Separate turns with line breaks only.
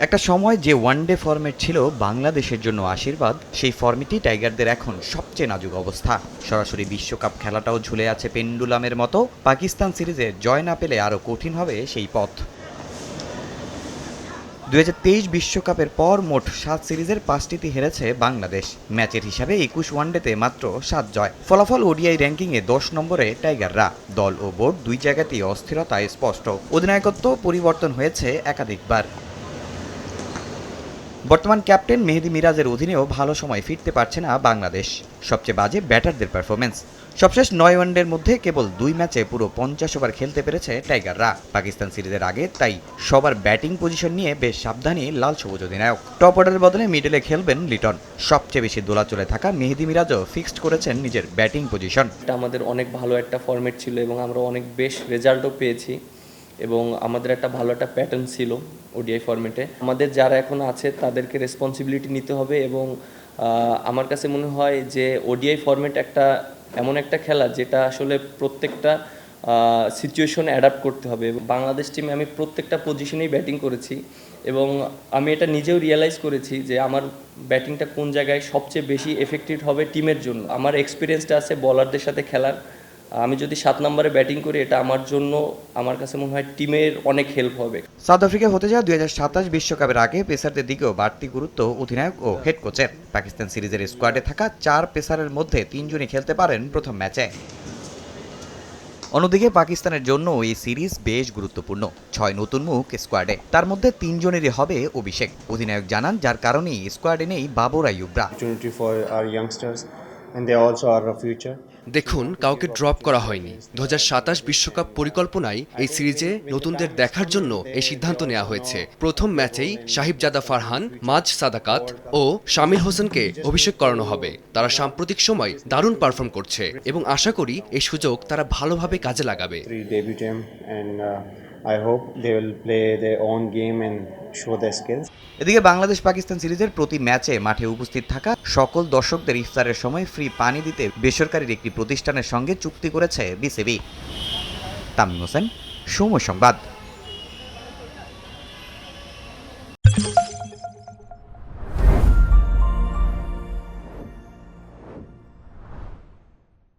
একটা সময় যে ওয়ানডে ফরম্যাট ছিল বাংলাদেশের জন্য আশীর্বাদ, সেই ফরম্যাটই টাইগারদের এখন সবচেয়ে নাজুক অবস্থা। সরাসরি বিশ্বকাপ খেলাটাও ঝুলে আছে পেন্ডুলামের মতো। পাকিস্তান সিরিজে জয় না পেলে আরও কঠিন হবে সেই পথ। 2023 বিশ্বকাপের পর মোট 7 সিরিজের 5টিতে হেরেছে বাংলাদেশ। ম্যাচের হিসাবে 21 ওয়ানডেতে মাত্র 7 জয়। ফলাফল ওডিআই র্যাঙ্কিংয়ে 10 নম্বরে টাইগাররা। দল ও বোর্ড দুই জায়গাতেই অস্থিরতা স্পষ্ট। অধিনায়কত্ব পরিবর্তন হয়েছে একাধিকবার। বর্তমান ক্যাপ্টেন মেহেদী মিরাজের অধীনেও ভালো সময় ফিরতে পারছে না বাংলাদেশ। সবচেয়ে বাজে ব্যাটারদের পারফরমেন্স। সবশেষ 9 ওয়ানডের মধ্যে কেবল 2 ম্যাচে পুরো 50 ওভার খেলতে পেরেছে টাইগাররা। পাকিস্তান সিরিজের আগে তাই সবার ব্যাটিং পজিশন নিয়ে বেশ সাবধানী লাল সবুজ অধিনায়ক। টপ অর্ডারের বদলে মিডলে খেলবেন লিটন। সবচেয়ে বেশি দোলাচলে থাকা মেহেদী মিরাজও ফিক্সড করেছেন নিজের ব্যাটিং পজিশন।
এটা আমাদের অনেক ভালো একটা ফরম্যাট ছিল এবং আমরা অনেক বেশ রেজাল্টও পেয়েছি এবং আমাদের একটা ভালো একটা প্যাটার্ন ছিল ওডিআই ফরম্যাটে। আমাদের যারা এখন আছে তাদেরকে রেসপন্সিবিলিটি নিতে হবে এবং আমার কাছে মনে হয় যে ওডিআই ফরম্যাট এমন একটা খেলা যেটা আসলে প্রত্যেকটা সিচুয়েশনে অ্যাডাপ্ট করতে হবে। বাংলাদেশ টিমে আমি প্রত্যেকটা পজিশনেই ব্যাটিং করেছি এবং আমি এটা নিজেও রিয়েলাইজ করেছি যে আমার ব্যাটিংটা কোন জায়গায় সবচেয়ে বেশি এফেক্টিভ হবে টিমের জন্য। আমার এক্সপিরিয়েন্সটা আছে বলারদের সাথে খেলার। আমি যদি 7 নম্বরে ব্যাটিং করি এটা আমার জন্য, আমার কাছে মনে হয় টিমের অনেক হেল্প হবে।
সাউথ আফ্রিকা হতে যাওয়া 2027 বিশ্বকাপের আগে পেসারদের দিকেও বাড়তি গুরুত্ব অধিনায়ক ও হেড কোচের। পাকিস্তান সিরিজের স্কোয়াডে থাকা 4 পেসারের মধ্যে 3 জনই খেলতে পারেন প্রথম ম্যাচে। অন্যদিকে পাকিস্তানের জন্য এই সিরিজ বেশ গুরুত্বপূর্ণ। 6 নতুন মুখ স্কোয়াডে, তার মধ্যে 3 জনেরই হবে অভিষেক। অধিনায়ক জানান যার কারণেই স্কোয়াডে নেই বাবর আইয়ুবরা।
দেখুন, কাউকে ড্রপ করা হয়নি। 2027 বিশ্বকাপ পরিকল্পনায় এই সিরিজে নতুনদের দেখার জন্য এই সিদ্ধান্ত নেওয়া হয়েছে। প্রথম ম্যাচেই সাহিবজাদা ফারহান, মাজ সাদাকাত ও শামিল হোসেনকে অভিষেক করানো হবে। তারা সাম্প্রতিক সময় দারুণ পারফর্ম করছে এবং আশা করি এই সুযোগ তারা ভালোভাবে কাজে লাগাবে।
এদিকে বাংলাদেশ পাকিস্তান সিরিজের প্রতি ম্যাচে মাঠে উপস্থিত থাকা সকল দর্শকদের ইফতারের সময় ফ্রি পানি দিতে বেসরকারির একটি প্রতিষ্ঠানের সঙ্গে চুক্তি করেছে বিসিবি। তামিম হোসেন, সময় সংবাদ।